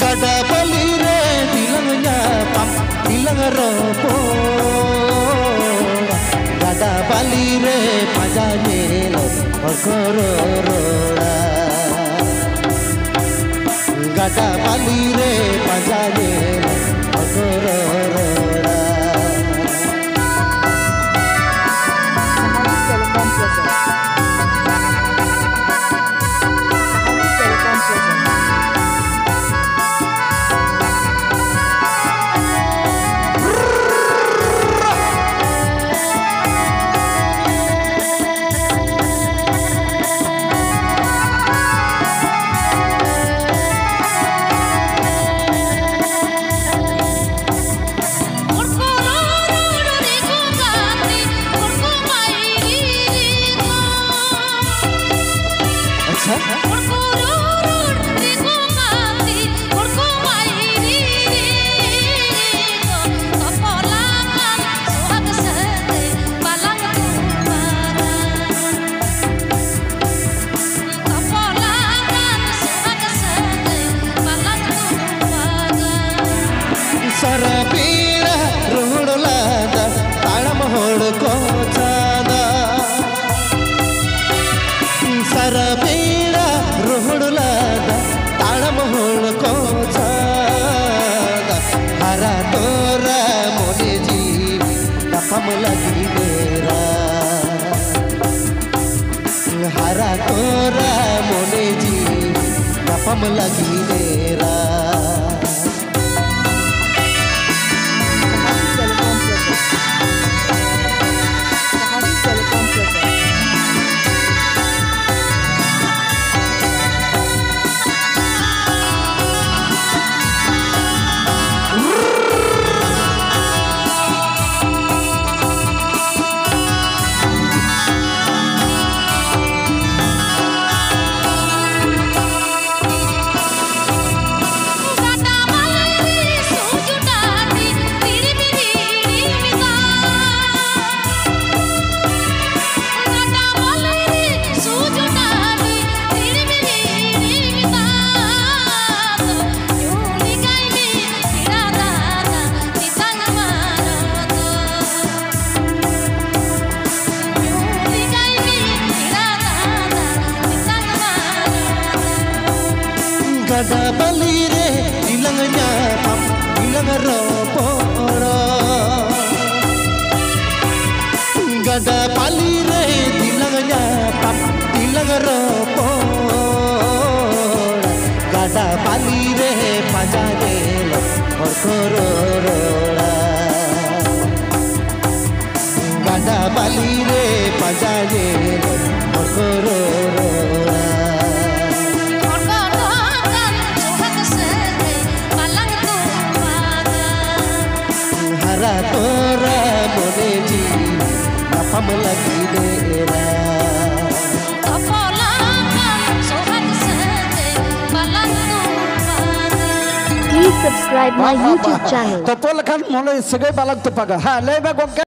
gada balire dilangnya pam dilang ropo gada balire pajane lo kororola gada balire pajane lo kororola सरपीरा रोडलादा ताळम होडको चादा सरपीरा रोडलादा ताळम होडको चादा हरा तोरा मोने जी दफम लगी मेरा हरा तोरा मोने जी दफम लगी मेरा gada balire dilangnya pam dilang roporo gada balire dilangnya pam dilang roporo gada balire pajane lo kororola gada balire pajane lo kororola तोरा मोने जी दफम लगी मेरा Please subscribe my YouTube channel. तो लखन मोले सगे बालक तो पगा हाँ ले बे